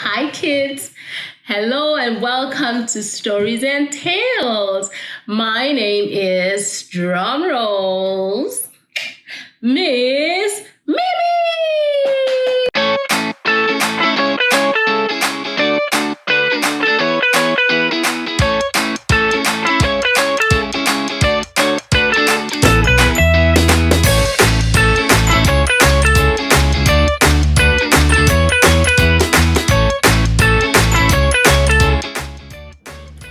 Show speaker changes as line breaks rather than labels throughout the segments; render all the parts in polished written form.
Hi, kids. Hello and welcome to Stories and Tales. My name is, drum rolls, Miss Mimi.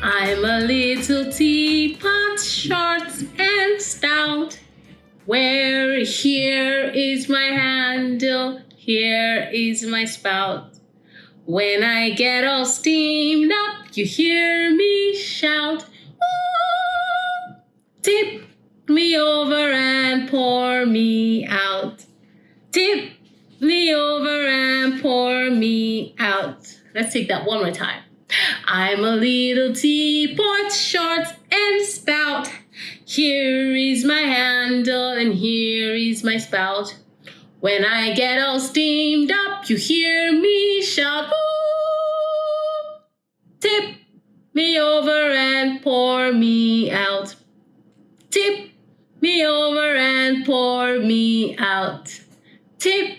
I'm a little teapot, short and stout. Where here is my handle, here is my spout. When I get all steamed up, you hear me shout, "Ooh, tip me over and pour me out. Tip me over and pour me out." Let's take that one more time. I'm a little teapot, short and stout. Here is my handle and here is my spout. When I get all steamed up, you hear me shout, "Ooh, tip me over and pour me out. Tip me over and pour me out. Tip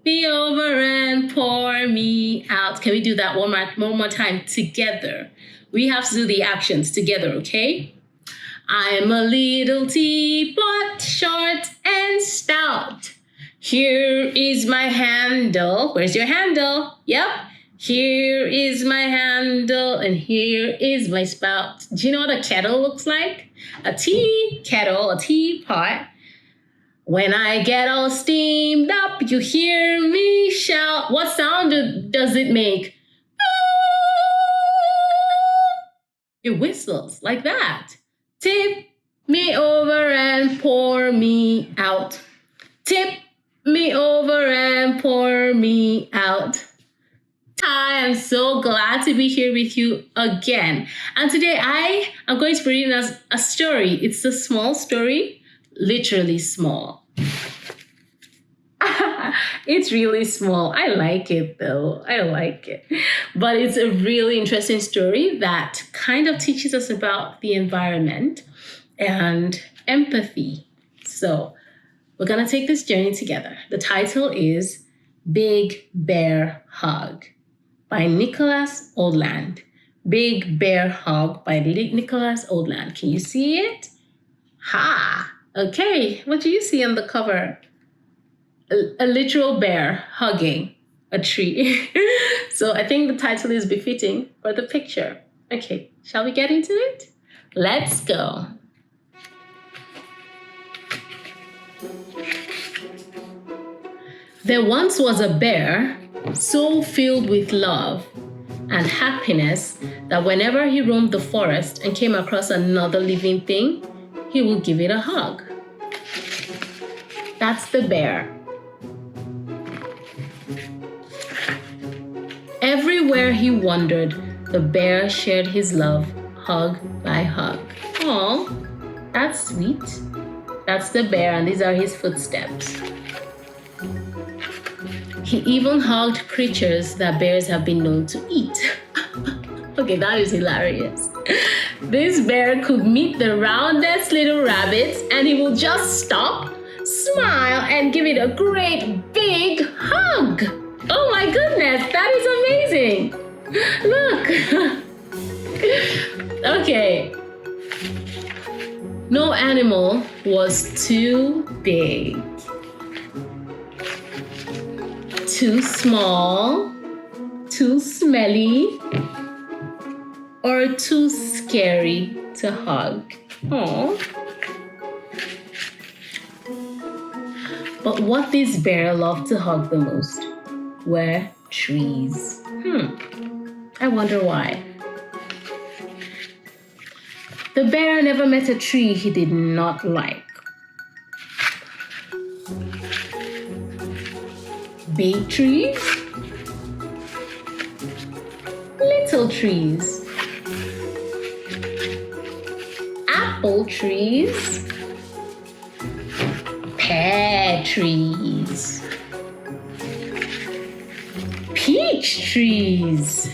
me over and pour me out." Can we do that one more time together? We have to do the actions together, okay? I'm a little teapot, short and stout. Here is my handle. Where's your handle? Yep. Here is my handle and here is my spout. Do you know what a kettle looks like? A tea kettle, a teapot. When I get all steamed up, you hear me shout. What sound does it make? It whistles like that. Tip me over and pour me out. Tip me over and pour me out. Hi, I'm so glad to be here with you again. And today I am going to be reading us a story. It's a small story, literally small. It's really small. I like it though. I like it. But it's a really interesting story that kind of teaches us about the environment and empathy. So we're going to take this journey together. The title is Big Bear Hug by Nicholas Oldland. Big Bear Hug by Nicholas Oldland. Can you see it? Ha! Okay, what do you see on the cover? A literal bear hugging a tree. So I think the title is befitting for the picture. Okay, shall we get into it? Let's go. There once was a bear so filled with love and happiness that whenever he roamed the forest and came across another living thing, he would give it a hug. That's the bear. Everywhere he wandered, the bear shared his love, hug by hug. Aw, that's sweet. That's the bear, and these are his footsteps. He even hugged creatures that bears have been known to eat. Okay, that is hilarious. This bear could meet the roundest little rabbit, and he will just stop, smile, and give it a great big hug. Oh my goodness, that is amazing. Look. Okay. No animal was too big, too small, too smelly, or too scary to hug. Aww. But what this bear loved to hug the most were trees. I wonder why. The bear never met a tree he did not like. Big trees, little trees, apple trees, pear trees, peach beech trees.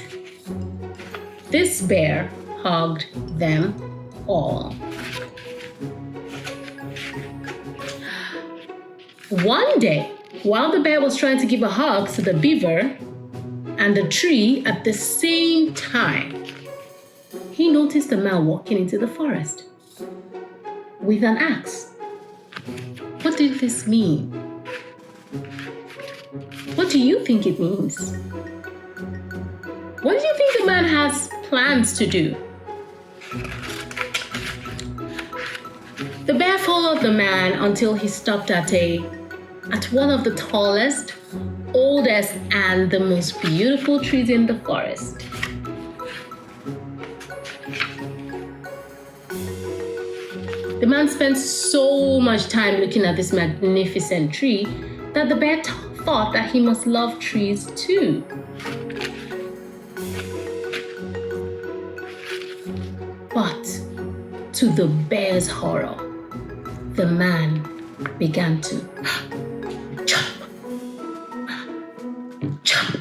This bear hugged them all. One day, while the bear was trying to give a hug to the beaver and the tree at the same time, he noticed a man walking into the forest with an axe. What did this mean? What do you think it means? What do you think the man has plans to do? The bear followed the man until he stopped at one of the tallest, oldest, and the most beautiful trees in the forest. The man spent so much time looking at this magnificent tree that the bear thought that he must love trees too. But to the bear's horror, the man began to chop, chop,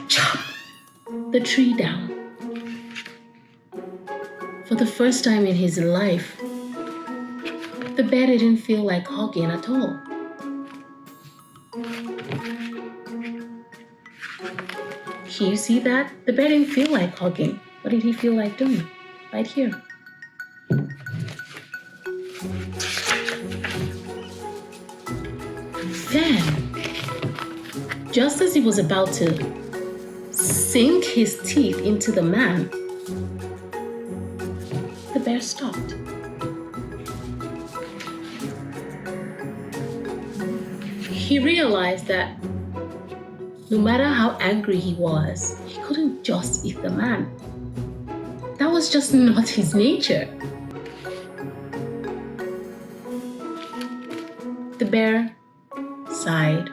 chop the tree down. For the first time in his life, the bear didn't feel like hugging at all. Can you see that? The bear didn't feel like hugging. What did he feel like doing? Right here. Then, just as he was about to sink his teeth into the man, the bear stopped. He realized that no matter how angry he was, he couldn't just eat the man. That was just not his nature. The bear sighed.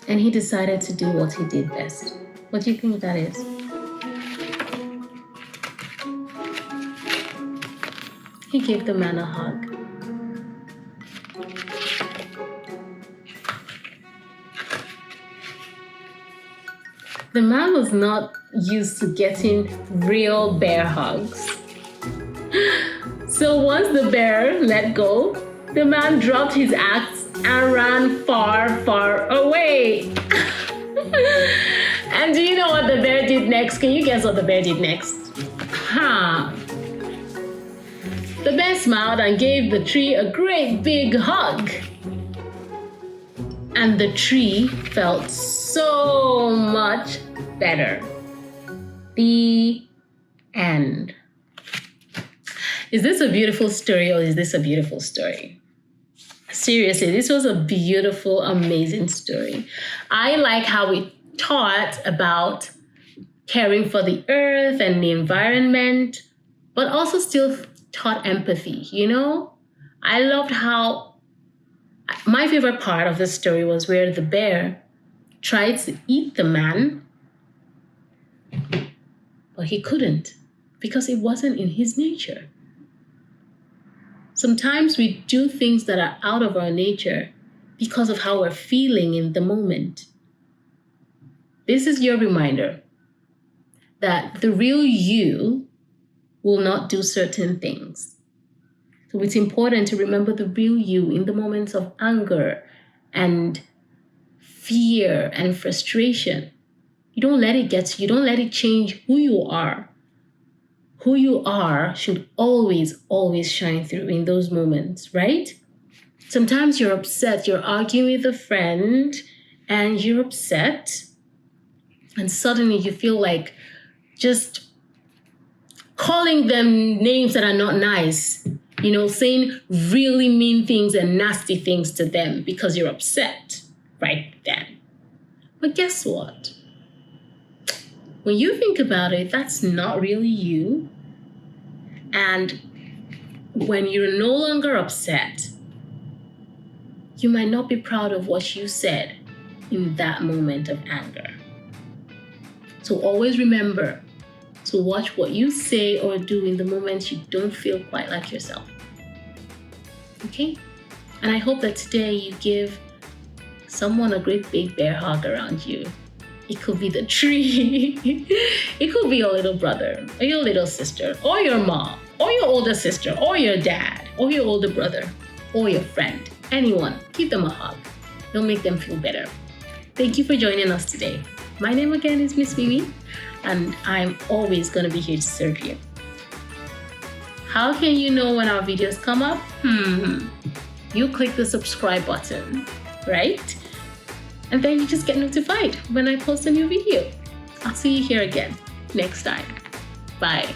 And he decided to do what he did best. What do you think that is? He gave the man a hug. The man was not used to getting real bear hugs. So once the bear let go, the man dropped his axe and ran far, far away. And do you know what the bear did next? Can you guess what the bear did next? The bear smiled and gave the tree a great big hug. And the tree felt so much better. The end. Is this a beautiful story or is this a beautiful story? Seriously, this was a beautiful, amazing story. I like how we taught about caring for the earth and the environment, but also still taught empathy, you know? I loved how my favorite part of the story was where the bear tried to eat the man, but he couldn't because it wasn't in his nature. Sometimes we do things that are out of our nature because of how we're feeling in the moment. This is your reminder that the real you will not do certain things. So it's important to remember the real you in the moments of anger and fear and frustration. You don't let it get to you. Don't let it change who you are. Who you are should always, always shine through in those moments, right? Sometimes you're upset. You're arguing with a friend and you're upset. And suddenly you feel like just calling them names that are not nice. You know, saying really mean things and nasty things to them because you're upset right then. But guess what? When you think about it, that's not really you. And when you're no longer upset, you might not be proud of what you said in that moment of anger. So always remember to watch what you say or do in the moments you don't feel quite like yourself. Okay? And I hope that today you give someone a great big bear hug around you. It could be the tree. It could be your little brother or your little sister or your mom or your older sister or your dad or your older brother or your friend. Anyone, give them a hug. It'll make them feel better. Thank you for joining us today. My name again is Miss Mimi, and I'm always going to be here to serve you. How can you know when our videos come up? You click the subscribe button, right? And then you just get notified when I post a new video. I'll see you here again next time. Bye.